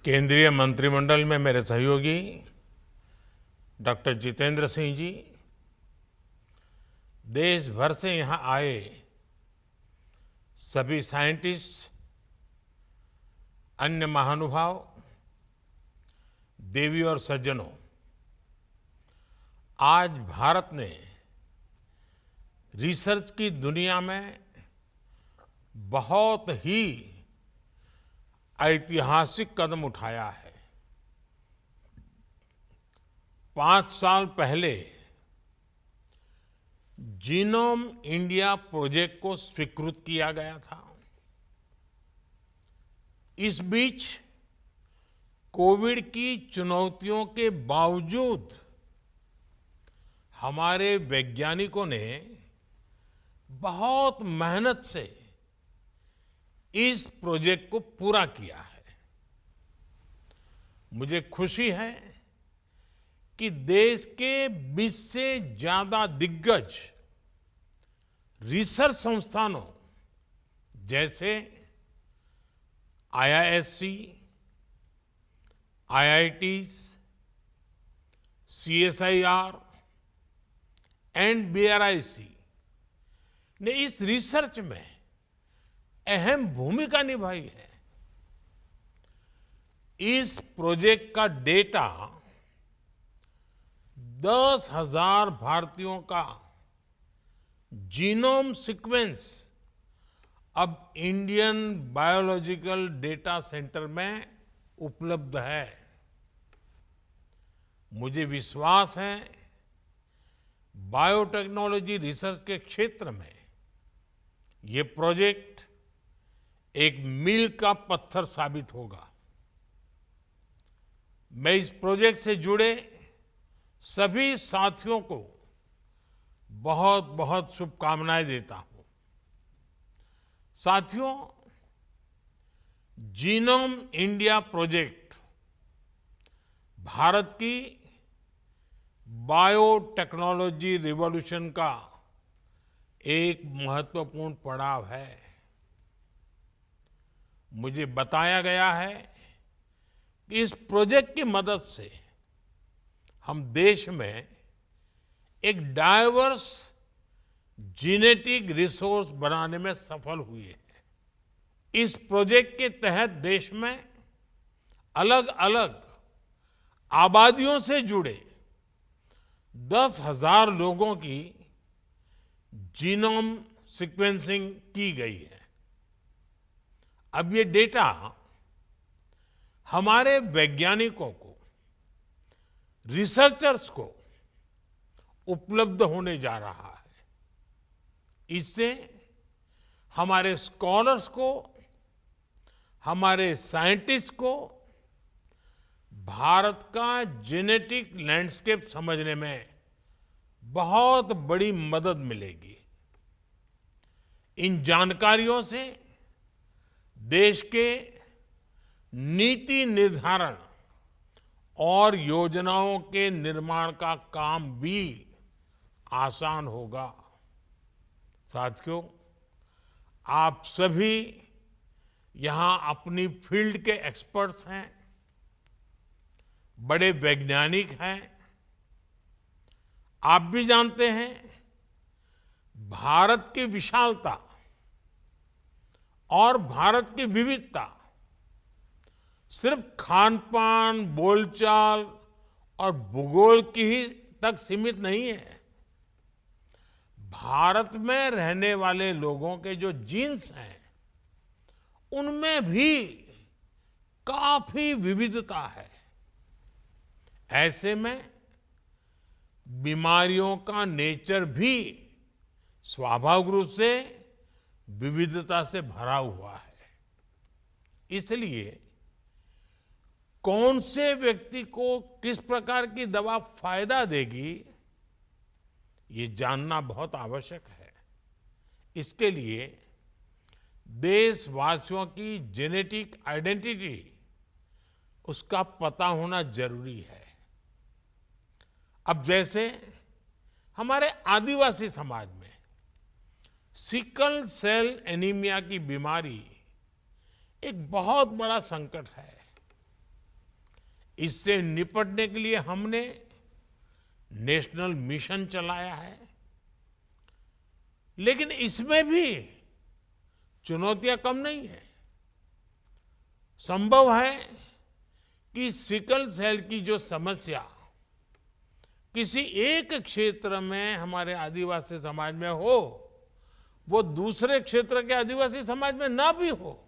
केंद्रीय मंत्रिमंडल में मेरे सहयोगी डॉक्टर जितेंद्र सिंह जी, देश भर से यहाँ आए सभी साइंटिस्ट, अन्य महानुभाव, देवी और सज्जनों, आज भारत ने रिसर्च की दुनिया में बहुत ही ऐतिहासिक कदम उठाया है। 5 साल पहले जीनोम इंडिया प्रोजेक्ट को स्वीकृत किया गया था। इस बीच कोविड की चुनौतियों के बावजूद हमारे वैज्ञानिकों ने बहुत मेहनत से इस प्रोजेक्ट को पूरा किया है। मुझे खुशी है कि देश के 20 से ज्यादा दिग्गज रिसर्च संस्थानों जैसे आईआईएससी, आईआईटीज, सीएसआईआर एंड बीआरआईसी ने इस रिसर्च में अहम भूमिका निभाई है। इस प्रोजेक्ट का डेटा 10,000 भारतीयों का जीनोम सीक्वेंस अब इंडियन बायोलॉजिकल डेटा सेंटर में उपलब्ध है। मुझे विश्वास है बायोटेक्नोलॉजी रिसर्च के क्षेत्र में ये प्रोजेक्ट एक मील का पत्थर साबित होगा। मैं इस प्रोजेक्ट से जुड़े सभी साथियों को बहुत बहुत शुभकामनाएं देता हूं। साथियों, जीनोम इंडिया प्रोजेक्ट भारत की बायोटेक्नोलॉजी रिवॉल्यूशन का एक महत्वपूर्ण पड़ाव है। मुझे बताया गया है कि इस प्रोजेक्ट की मदद से हम देश में एक डाइवर्स जेनेटिक रिसोर्स बनाने में सफल हुए हैं। इस प्रोजेक्ट के तहत देश में अलग अलग आबादियों से जुड़े 10,000 लोगों की जीनोम सीक्वेंसिंग की गई है। अब ये डेटा हमारे वैज्ञानिकों को, रिसर्चर्स को उपलब्ध होने जा रहा है। इससे हमारे स्कॉलर्स को, हमारे साइंटिस्ट को भारत का जेनेटिक लैंडस्केप समझने में बहुत बड़ी मदद मिलेगी। इन जानकारियों से देश के नीति निर्धारण और योजनाओं के निर्माण का काम भी आसान होगा। साथियों, आप सभी यहां अपनी फील्ड के एक्सपर्ट्स हैं, बड़े वैज्ञानिक हैं। आप भी जानते हैं भारत की विशालता और भारत की विविधता सिर्फ खान-पान, बोलचाल और भूगोल की ही तक सीमित नहीं है। भारत में रहने वाले लोगों के जो जीन्स हैं, उनमें भी काफी विविधता है। ऐसे में बीमारियों का नेचर भी स्वाभाविक रूप से विविधता से भरा हुआ है। इसलिए कौन से व्यक्ति को किस प्रकार की दवा फायदा देगी, ये जानना बहुत आवश्यक है। इसके लिए देशवासियों की जेनेटिक आइडेंटिटी, उसका पता होना जरूरी है। अब जैसे हमारे आदिवासी समाज में सिकल सेल एनीमिया की बीमारी एक बहुत बड़ा संकट है। इससे निपटने के लिए हमने नेशनल मिशन चलाया है, लेकिन इसमें भी चुनौतियां कम नहीं है। संभव है कि सिकल सेल की जो समस्या किसी एक क्षेत्र में हमारे आदिवासी समाज में हो, वो दूसरे क्षेत्र के आदिवासी समाज में ना भी हो,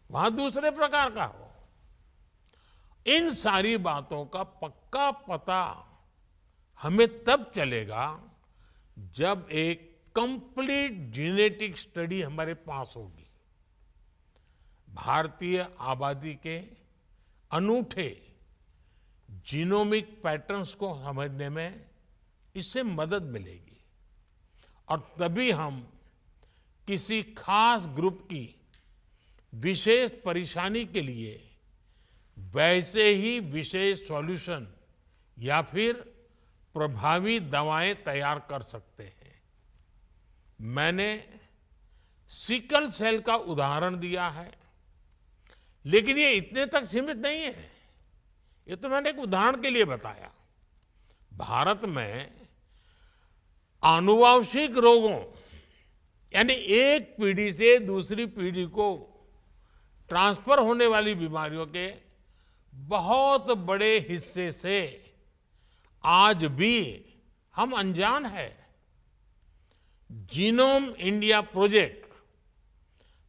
वहां दूसरे प्रकार का हो। इन सारी बातों का पक्का पता हमें तब चलेगा जब एक कंप्लीट जेनेटिक स्टडी हमारे पास होगी। भारतीय आबादी के अनूठे जीनोमिक पैटर्न्स को समझने में इससे मदद मिलेगी और तभी हम किसी खास ग्रुप की विशेष परेशानी के लिए वैसे ही विशेष सॉल्यूशन या फिर प्रभावी दवाएं तैयार कर सकते हैं। मैंने सिकल सेल का उदाहरण दिया है, लेकिन ये इतने तक सीमित नहीं है। ये तो मैंने एक उदाहरण के लिए बताया। भारत में आनुवांशिक रोगों यानी एक पीढ़ी से दूसरी पीढ़ी को ट्रांसफर होने वाली बीमारियों के बहुत बड़े हिस्से से आज भी हम अनजान है। जीनोम इंडिया प्रोजेक्ट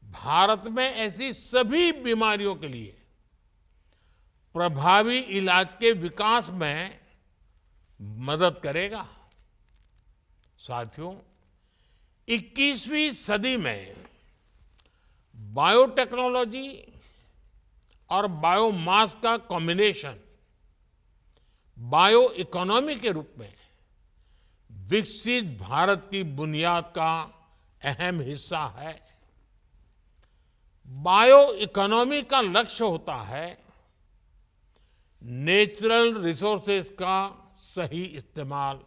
भारत में ऐसी सभी बीमारियों के लिए प्रभावी इलाज के विकास में मदद करेगा। साथियों, 21वीं सदी में बायोटेक्नोलॉजी और बायोमास का कॉम्बिनेशन बायो इकोनॉमी के रूप में विकसित भारत की बुनियाद का अहम हिस्सा है। बायो इकोनॉमी का लक्ष्य होता है नेचुरल रिसोर्सेज का सही इस्तेमाल,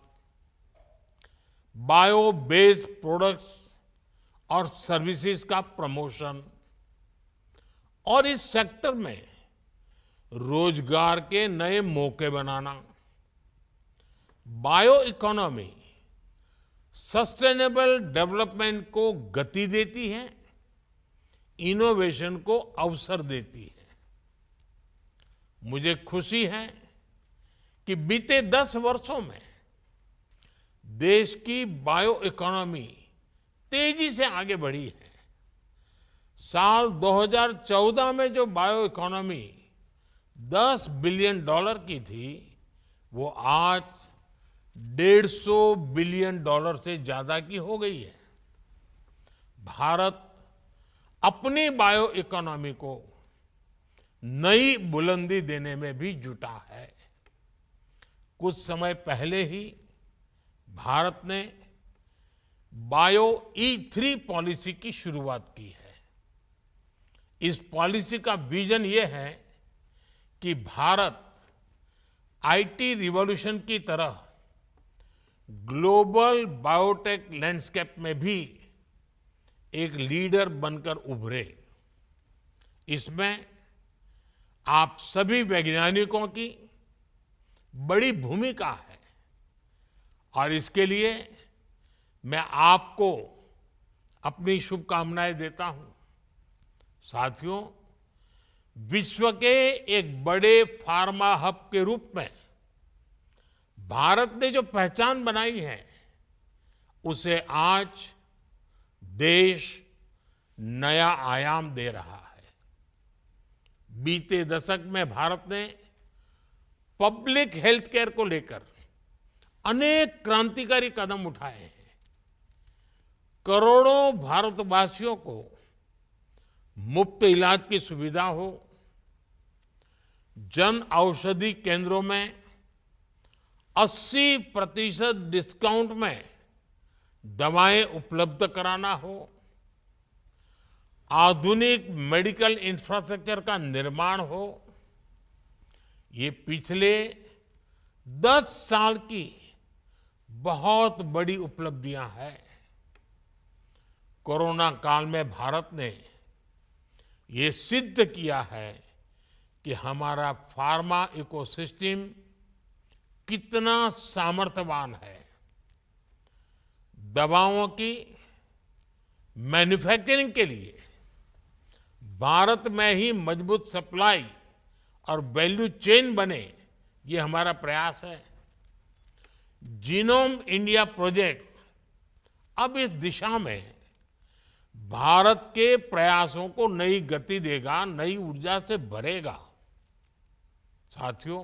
बायो बेस्ड प्रोडक्ट्स और सर्विसेज का प्रमोशन और इस सेक्टर में रोजगार के नए मौके बनाना। बायो इकोनॉमी सस्टेनेबल डेवलपमेंट को गति देती है, इनोवेशन को अवसर देती है। मुझे खुशी है कि बीते 10 वर्षों में देश की बायो इकोनॉमी तेजी से आगे बढ़ी है। साल 2014 में जो बायो इकोनॉमी $10 बिलियन की थी, वो आज $150 बिलियन से ज्यादा की हो गई है। भारत अपनी बायो इकोनॉमी को नई बुलंदी देने में भी जुटा है। कुछ समय पहले ही भारत ने बायो E3 पॉलिसी की शुरुआत की है। इस पॉलिसी का विजन ये है कि भारत आईटी रिवॉल्यूशन की तरह ग्लोबल बायोटेक लैंडस्केप में भी एक लीडर बनकर उभरे। इसमें आप सभी वैज्ञानिकों की बड़ी भूमिका है और इसके लिए मैं आपको अपनी शुभकामनाएं देता हूं। साथियों, विश्व के एक बड़े फार्मा हब के रूप में भारत ने जो पहचान बनाई है, उसे आज देश नया आयाम दे रहा है। बीते दशक में भारत ने पब्लिक हेल्थ केयर को लेकर अनेक क्रांतिकारी कदम उठाए हैं। करोड़ों भारतवासियों को मुफ्त इलाज की सुविधा हो, जन औषधि केंद्रों में 80% डिस्काउंट में दवाएं उपलब्ध कराना हो, आधुनिक मेडिकल इंफ्रास्ट्रक्चर का निर्माण हो, ये पिछले 10 साल की बहुत बड़ी उपलब्धियां हैं। कोरोना काल में भारत ने ये सिद्ध किया है कि हमारा फार्मा इकोसिस्टम कितना सामर्थ्यवान है। दवाओं की मैन्युफैक्चरिंग के लिए भारत में ही मजबूत सप्लाई और वैल्यू चेन बने, ये हमारा प्रयास है। जीनोम इंडिया प्रोजेक्ट अब इस दिशा में भारत के प्रयासों को नई गति देगा, नई ऊर्जा से भरेगा। साथियों,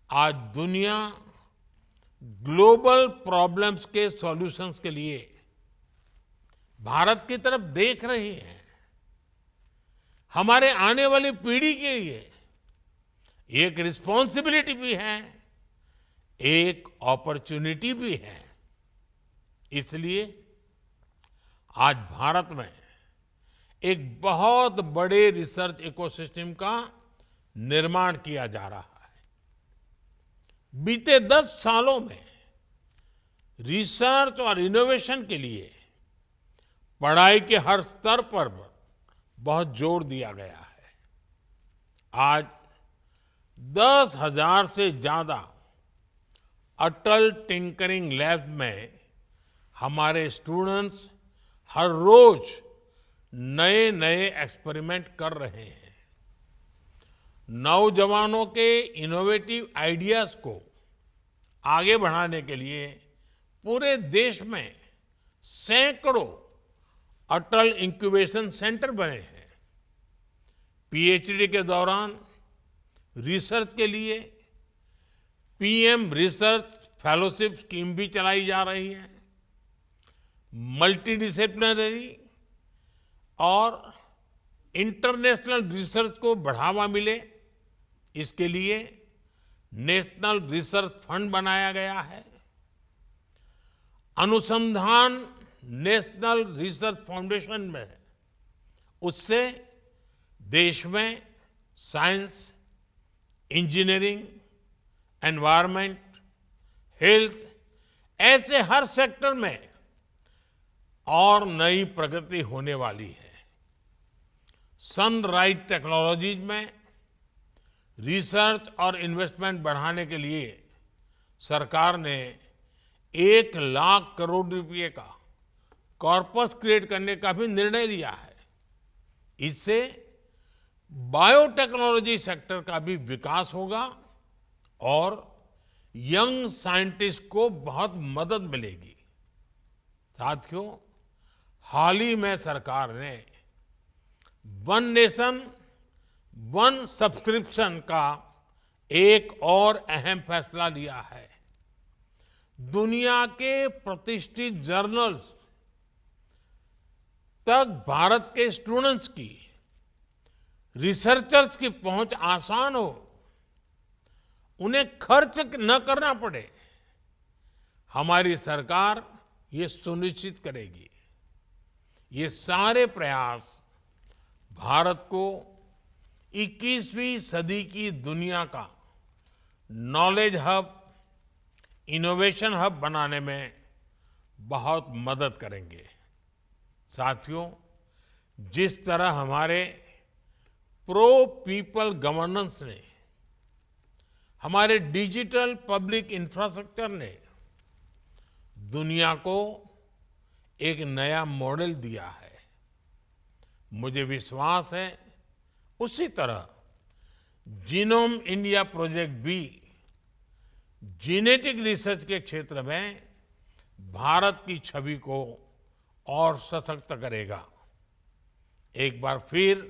आज दुनिया ग्लोबल प्रॉब्लम्स के सॉल्यूशंस के लिए भारत की तरफ देख रही है। हमारे आने वाली पीढ़ी के लिए एक रिस्पॉन्सिबिलिटी भी है, एक अपॉर्चुनिटी भी है। इसलिए आज भारत में एक बहुत बड़े रिसर्च इकोसिस्टम का निर्माण किया जा रहा है। बीते 10 सालों में रिसर्च और इनोवेशन के लिए पढ़ाई के हर स्तर पर बहुत जोर दिया गया है। आज 10,000 से ज्यादा अटल टिंकरिंग लैब में हमारे स्टूडेंट्स हर रोज नए नए एक्सपेरिमेंट कर रहे हैं। नौजवानों के इनोवेटिव आइडियाज को आगे बढ़ाने के लिए पूरे देश में सैकड़ों अटल इंक्यूबेशन सेंटर बने हैं। पीएचडी के दौरान रिसर्च के लिए पीएम रिसर्च फेलोशिप स्कीम भी चलाई जा रही है। मल्टी डिसिप्लिनरी और इंटरनेशनल रिसर्च को बढ़ावा मिले, इसके लिए नेशनल रिसर्च फंड बनाया गया है। अनुसंधान नेशनल रिसर्च फाउंडेशन में, उससे देश में साइंस, इंजीनियरिंग, एनवायरनमेंट, हेल्थ, ऐसे हर सेक्टर में और नई प्रगति होने वाली है। सनराइज टेक्नोलॉजीज में रिसर्च और इन्वेस्टमेंट बढ़ाने के लिए सरकार ने 1 लाख करोड़ रुपए का कॉर्पस क्रिएट करने का भी निर्णय लिया है। इससे बायोटेक्नोलॉजी सेक्टर का भी विकास होगा और यंग साइंटिस्ट को बहुत मदद मिलेगी। साथियों, हाल ही में सरकार ने वन नेशन वन सब्सक्रिप्शन का एक और अहम फैसला लिया है। दुनिया के प्रतिष्ठित जर्नल्स तक भारत के स्टूडेंट्स की, रिसर्चर्स की पहुंच आसान हो, उन्हें खर्च न करना पड़े, हमारी सरकार ये सुनिश्चित करेगी। ये सारे प्रयास भारत को 21वीं सदी की दुनिया का नॉलेज हब, इनोवेशन हब बनाने में बहुत मदद करेंगे। साथियों, जिस तरह हमारे प्रो पीपल गवर्नेंस ने, हमारे डिजिटल पब्लिक इंफ्रास्ट्रक्चर ने दुनिया को एक नया मॉडल दिया है, मुझे विश्वास है उसी तरह जीनोम इंडिया प्रोजेक्ट भी जेनेटिक रिसर्च के क्षेत्र में भारत की छवि को और सशक्त करेगा। एक बार फिर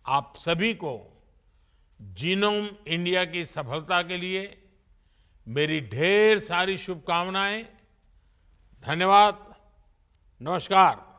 आप सभी को जीनोम इंडिया की सफलता के लिए मेरी ढेर सारी शुभकामनाएं। धन्यवाद। नमस्कार।